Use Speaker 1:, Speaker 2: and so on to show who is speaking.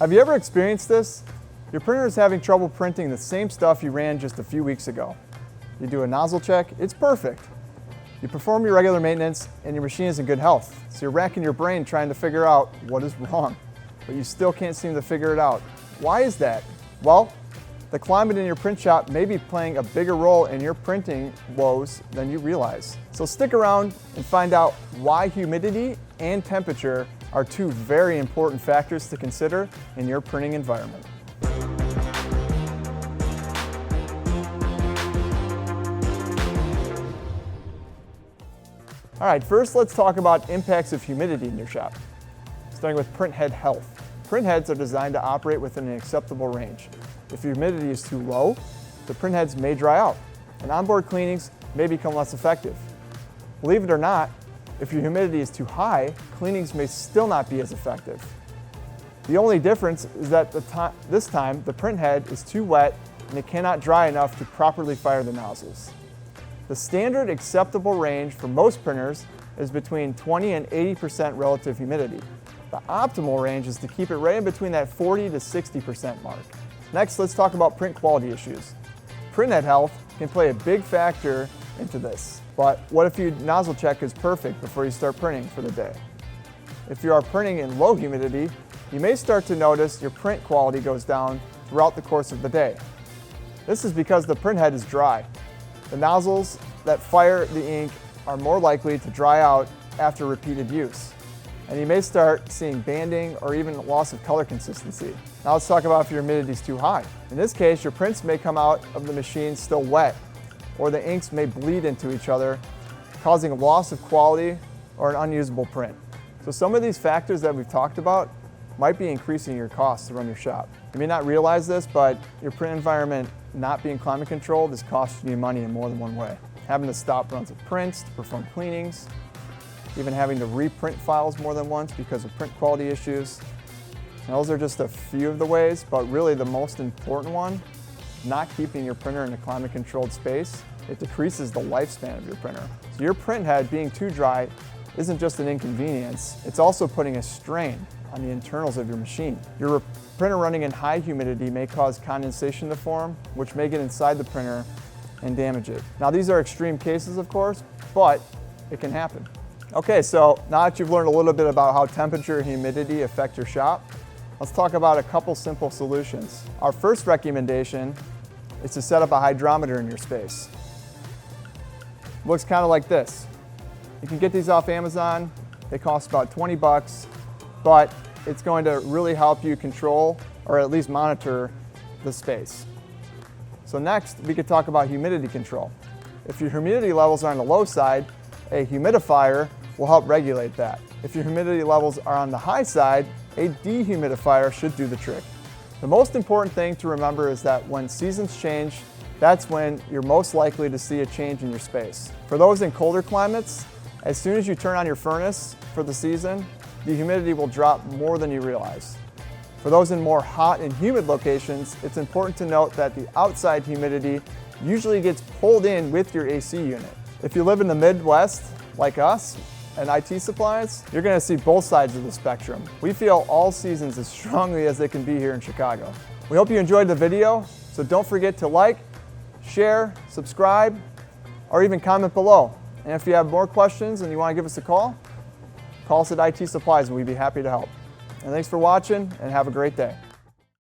Speaker 1: Have you ever experienced this? Your printer is having trouble printing the same stuff you ran just a few weeks ago. You do a nozzle check, it's perfect. You perform your regular maintenance and your machine is in good health. So you're racking your brain trying to figure out what is wrong, but you still can't seem to figure it out. Why is that? Well, the climate in your print shop may be playing a bigger role in your printing woes than you realize. So stick around and find out why humidity and temperature are two very important factors to consider in your printing environment. All right, first let's talk about impacts of humidity in your shop, starting with Printhead Health. Printheads are designed to operate within an acceptable range. If your humidity is too low, the printheads may dry out, and onboard cleanings may become less effective. Believe it or not, if your humidity is too high, cleanings may still not be as effective. The only difference is that this time the printhead is too wet and it cannot dry enough to properly fire the nozzles. The standard acceptable range for most printers is between 20 and 80% relative humidity. The optimal range is to keep it right in between that 40 to 60% mark. Next, let's talk about print quality issues. Printhead Health can play a big factor into this, but what if your nozzle check is perfect before you start printing for the day? If you are printing in low humidity, you may start to notice your print quality goes down throughout the course of the day. This is because the printhead is dry. The nozzles that fire the ink are more likely to dry out after repeated use, and you may start seeing banding or even loss of color consistency. Now let's talk about if your humidity is too high. In this case, your prints may come out of the machine still wet, or the inks may bleed into each other, causing a loss of quality or an unusable print. So some of these factors that we've talked about might be increasing your costs to run your shop. You may not realize this, but your print environment not being climate controlled is costing you money in more than one way. Having to stop runs of prints to perform cleanings, even having to reprint files more than once because of print quality issues. And those are just a few of the ways, but really the most important one, not keeping your printer in a climate controlled space, it decreases the lifespan of your printer. So your print head being too dry isn't just an inconvenience, it's also putting a strain on the internals of your machine. Your printer running in high humidity may cause condensation to form, which may get inside the printer and damage it. Now these are extreme cases, of course, but it can happen. Okay, so now that you've learned a little bit about how temperature and humidity affect your shop, let's talk about a couple simple solutions. Our first recommendation is to set up a hydrometer in your space. Looks kind of like this. You can get these off Amazon. They cost about 20 bucks, but it's going to really help you control or at least monitor the space. So next, we could talk about humidity control. If your humidity levels are on the low side, a humidifier will help regulate that. If your humidity levels are on the high side, a dehumidifier should do the trick. The most important thing to remember is that when seasons change, that's when you're most likely to see a change in your space. For those in colder climates, as soon as you turn on your furnace for the season, the humidity will drop more than you realize. For those in more hot and humid locations, it's important to note that the outside humidity usually gets pulled in with your AC unit. If you live in the Midwest, like us, and IT supplies, you're going to see both sides of the spectrum. We feel all seasons as strongly as they can be here in Chicago. We hope you enjoyed the video, so don't forget to like, share, subscribe, or even comment below. And if you have more questions and you want to give us a call us at IT Supplies and we'd be happy to help. And thanks for watching and have a great day.